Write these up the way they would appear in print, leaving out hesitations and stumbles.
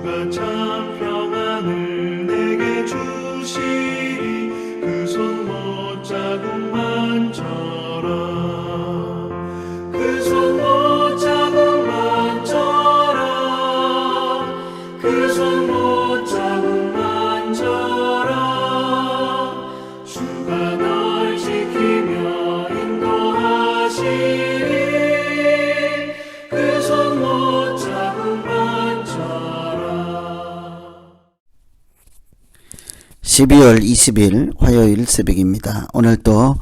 주가 참 평안을 내게 주시리. 그 손 못자국만져라. 그 손 못자국만져라. 그 손 못자국만져라. 주가 널 지키며 인도하시리. 그 손 못자국만져라. 12월 20일 화요일 새벽입니다. 오늘도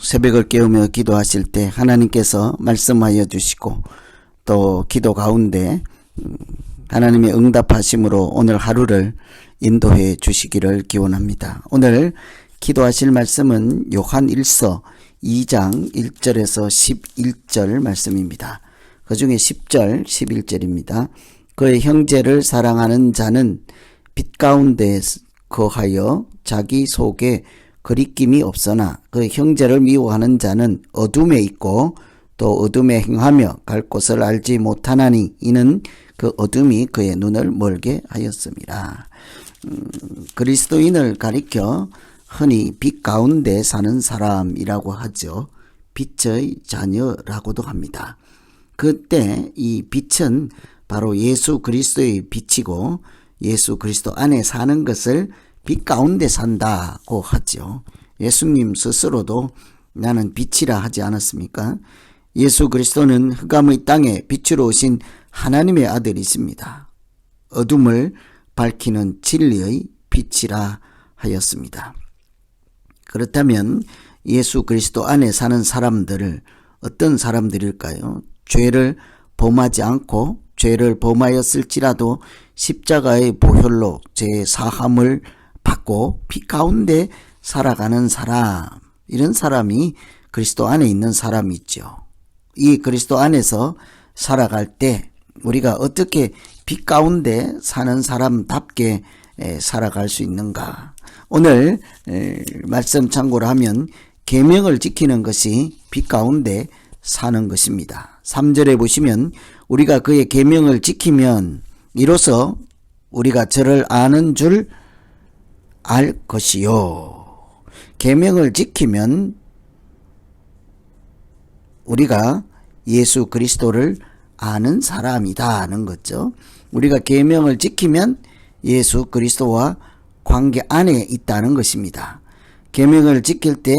새벽을 깨우며 기도하실 때 하나님께서 말씀하여 주시고 또 기도 가운데 하나님의 응답하심으로 오늘 하루를 인도해 주시기를 기원합니다. 오늘 기도하실 말씀은 요한 1서 2장 1절에서 11절 말씀입니다. 그 중에 10절 11절입니다. 그의 형제를 사랑하는 자는 빛 가운데 거하여 자기 속에 거리낌이 없으나 그 형제를 미워하는 자는 어둠에 있고 또 어둠에 행하며 갈 곳을 알지 못하나니 이는 그 어둠이 그의 눈을 멀게 하였습니다. 그리스도인을 가리켜 흔히 빛 가운데 사는 사람이라고 하죠. 빛의 자녀라고도 합니다. 그때 이 빛은 바로 예수 그리스도의 빛이고 예수 그리스도 안에 사는 것을 빛 가운데 산다고 하죠. 예수님 스스로도 나는 빛이라 하지 않았습니까? 예수 그리스도는 흑암의 땅에 빛으로 오신 하나님의 아들이십니다. 어둠을 밝히는 진리의 빛이라 하였습니다. 그렇다면 예수 그리스도 안에 사는 사람들을 어떤 사람들일까요? 죄를 범하지 않고 죄를 범하였을지라도 십자가의 보혈로 제 사함을 받고 빛 가운데 살아가는 사람, 이런 사람이 그리스도 안에 있는 사람이죠. 이 그리스도 안에서 살아갈 때 우리가 어떻게 빛 가운데 사는 사람답게 살아갈 수 있는가? 오늘 말씀 참고를 하면 계명을 지키는 것이 빛 가운데 사는 것입니다. 3절에 보시면 우리가 그의 계명을 지키면 이로써 우리가 저를 아는 줄 알 것이요. 계명을 지키면 우리가 예수 그리스도를 아는 사람이다는 거죠. 우리가 계명을 지키면 예수 그리스도와 관계 안에 있다는 것입니다. 계명을 지킬 때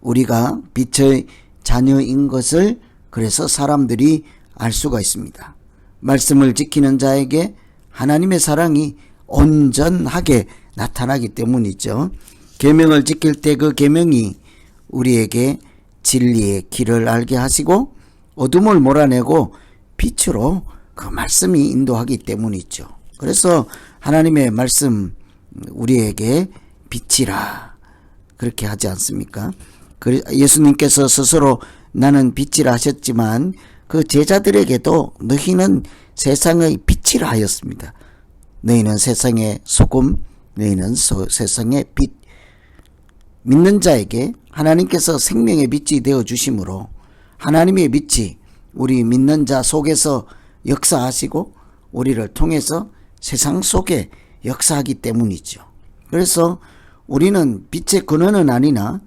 우리가 빛의 자녀인 것을 그래서 사람들이 알 수가 있습니다. 말씀을 지키는 자에게 하나님의 사랑이 온전하게 나타나기 때문이죠. 계명을 지킬 때 그 계명이 우리에게 진리의 길을 알게 하시고 어둠을 몰아내고 빛으로 그 말씀이 인도하기 때문이죠. 그래서 하나님의 말씀 우리에게 빛이라 그렇게 하지 않습니까? 예수님께서 스스로 나는 빛이라 하셨지만 그 제자들에게도 너희는 세상의 빛이라 하였습니다. 너희는 세상의 소금, 너희는 세상의 빛. 믿는 자에게 하나님께서 생명의 빛이 되어 주심으로 하나님의 빛이 우리 믿는 자 속에서 역사하시고 우리를 통해서 세상 속에 역사하기 때문이죠. 그래서 우리는 빛의 근원은 아니나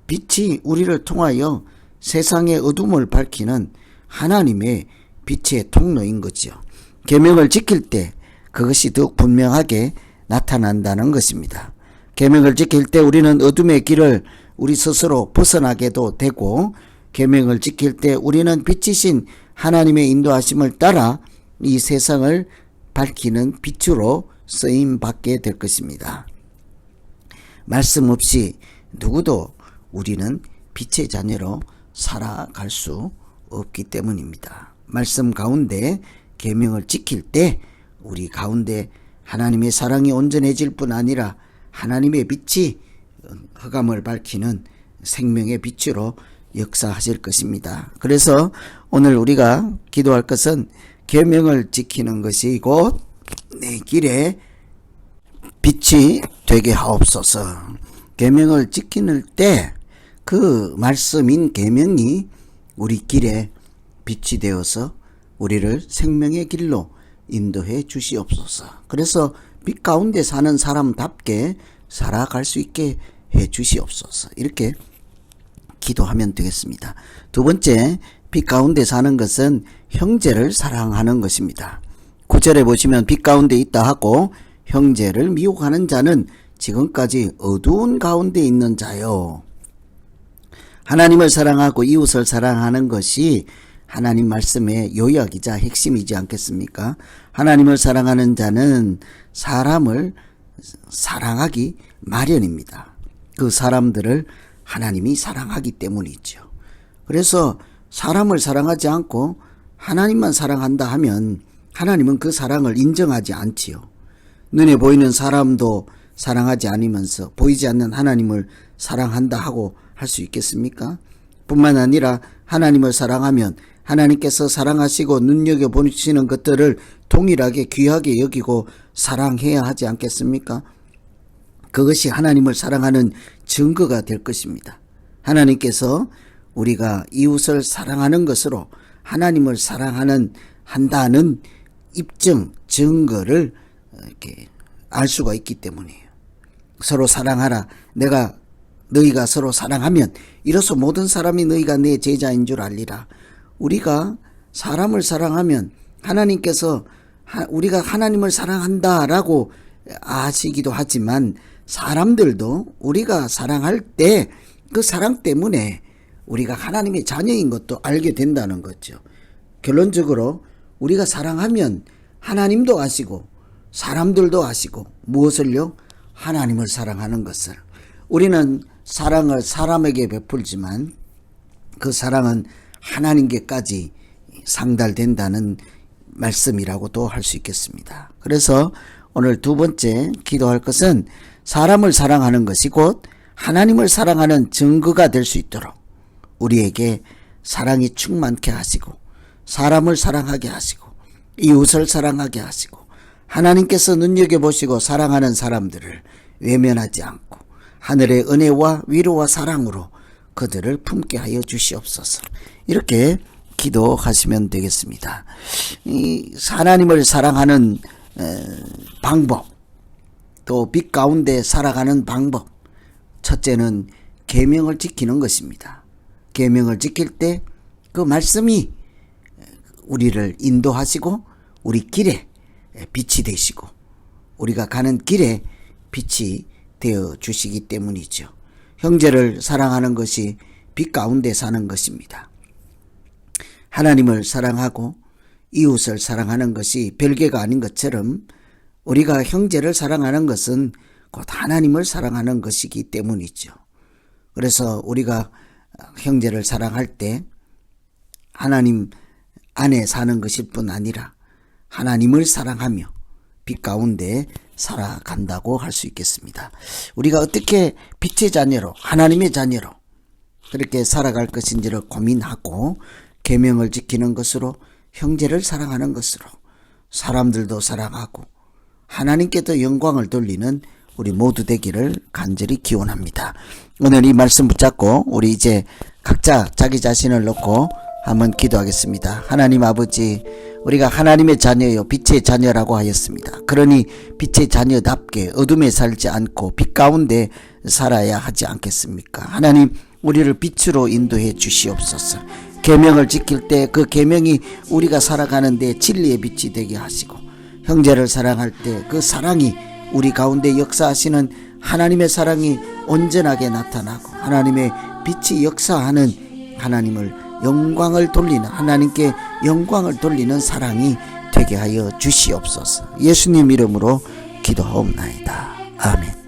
빛이 우리를 통하여 세상의 어둠을 밝히는 하나님의 빛의 통로인 거죠. 계명을 지킬 때 그것이 더욱 분명하게 나타난다는 것입니다. 계명을 지킬 때 우리는 어둠의 길을 우리 스스로 벗어나게도 되고 계명을 지킬 때 우리는 빛이신 하나님의 인도하심을 따라 이 세상을 밝히는 빛으로 쓰임받게 될 것입니다. 말씀 없이 누구도 우리는 빛의 자녀로 살아갈 수 없기 때문입니다. 말씀 가운데 계명을 지킬 때 우리 가운데 하나님의 사랑이 온전해질 뿐 아니라 하나님의 빛이 흑암을 밝히는 생명의 빛으로 역사하실 것입니다. 그래서 오늘 우리가 기도할 것은 계명을 지키는 것이 곧 내 길에 빛이 되게 하옵소서. 계명을 지키는 때 그 말씀인 계명이 우리 길에 빛이 되어서 우리를 생명의 길로 인도해 주시옵소서. 그래서 빛 가운데 사는 사람답게 살아갈 수 있게 해 주시옵소서. 이렇게 기도하면 되겠습니다. 두 번째, 빛 가운데 사는 것은 형제를 사랑하는 것입니다. 9절에 보시면 빛 가운데 있다 하고 형제를 미혹하는 자는 지금까지 어두운 가운데 있는 자요. 하나님을 사랑하고 이웃을 사랑하는 것이 하나님 말씀의 요약이자 핵심이지 않겠습니까? 하나님을 사랑하는 자는 사람을 사랑하기 마련입니다. 그 사람들을 하나님이 사랑하기 때문이죠. 그래서 사람을 사랑하지 않고 하나님만 사랑한다 하면 하나님은 그 사랑을 인정하지 않지요. 눈에 보이는 사람도 사랑하지 않으면서 보이지 않는 하나님을 사랑한다 하고 할 수 있겠습니까? 뿐만 아니라 하나님을 사랑하면 하나님께서 사랑하시고 눈여겨보시는 것들을 동일하게 귀하게 여기고 사랑해야 하지 않겠습니까? 그것이 하나님을 사랑하는 증거가 될 것입니다. 하나님께서 우리가 이웃을 사랑하는 것으로 하나님을 한다는 입증, 증거를 이렇게 알 수가 있기 때문이에요. 서로 사랑하라. 너희가 서로 사랑하면 이로써 모든 사람이 너희가 내 제자인 줄 알리라. 우리가 사람을 사랑하면 하나님께서 우리가 하나님을 사랑한다라고 아시기도 하지만 사람들도 우리가 사랑할 때 그 사랑 때문에 우리가 하나님의 자녀인 것도 알게 된다는 거죠. 결론적으로 우리가 사랑하면 하나님도 아시고 사람들도 아시고 무엇을요? 하나님을 사랑하는 것을. 우리는 사랑을 사람에게 베풀지만 그 사랑은 하나님께까지 상달된다는 말씀이라고도 할 수 있겠습니다. 그래서 오늘 두 번째 기도할 것은 사람을 사랑하는 것이 곧 하나님을 사랑하는 증거가 될 수 있도록 우리에게 사랑이 충만케 하시고 사람을 사랑하게 하시고 이웃을 사랑하게 하시고 하나님께서 눈여겨보시고 사랑하는 사람들을 외면하지 않고 하늘의 은혜와 위로와 사랑으로 그들을 품게 하여 주시옵소서. 이렇게 기도하시면 되겠습니다. 이 하나님을 사랑하는 방법, 또 빛 가운데 살아가는 방법, 첫째는 계명을 지키는 것입니다. 계명을 지킬 때 그 말씀이 우리를 인도하시고 우리 길에 빛이 되시고 우리가 가는 길에 빛이 되어 주시기 때문이죠. 형제를 사랑하는 것이 빛 가운데 사는 것입니다. 하나님을 사랑하고 이웃을 사랑하는 것이 별개가 아닌 것처럼 우리가 형제를 사랑하는 것은 곧 하나님을 사랑하는 것이기 때문이죠. 그래서 우리가 형제를 사랑할 때 하나님 안에 사는 것일 뿐 아니라 하나님을 사랑하며 빛 가운데 살아간다고 할 수 있겠습니다. 우리가 어떻게 빛의 자녀로 하나님의 자녀로 그렇게 살아갈 것인지를 고민하고 계명을 지키는 것으로 형제를 사랑하는 것으로 사람들도 사랑하고 하나님께도 영광을 돌리는 우리 모두 되기를 간절히 기원합니다. 오늘 이 말씀 붙잡고 우리 이제 각자 자기 자신을 놓고 한번 기도하겠습니다. 하나님 아버지, 우리가 하나님의 자녀요 빛의 자녀라고 하였습니다. 그러니 빛의 자녀답게 어둠에 살지 않고 빛 가운데 살아야 하지 않겠습니까? 하나님, 우리를 빛으로 인도해 주시옵소서. 계명을 지킬 때 그 계명이 우리가 살아가는 데 진리의 빛이 되게 하시고 형제를 사랑할 때 그 사랑이 우리 가운데 역사하시는 하나님의 사랑이 온전하게 나타나고 하나님의 빛이 역사하는 하나님을 영광을 돌리는 하나님께 영광을 돌리는 사랑이 되게 하여 주시옵소서. 예수님 이름으로 기도하옵나이다. 아멘.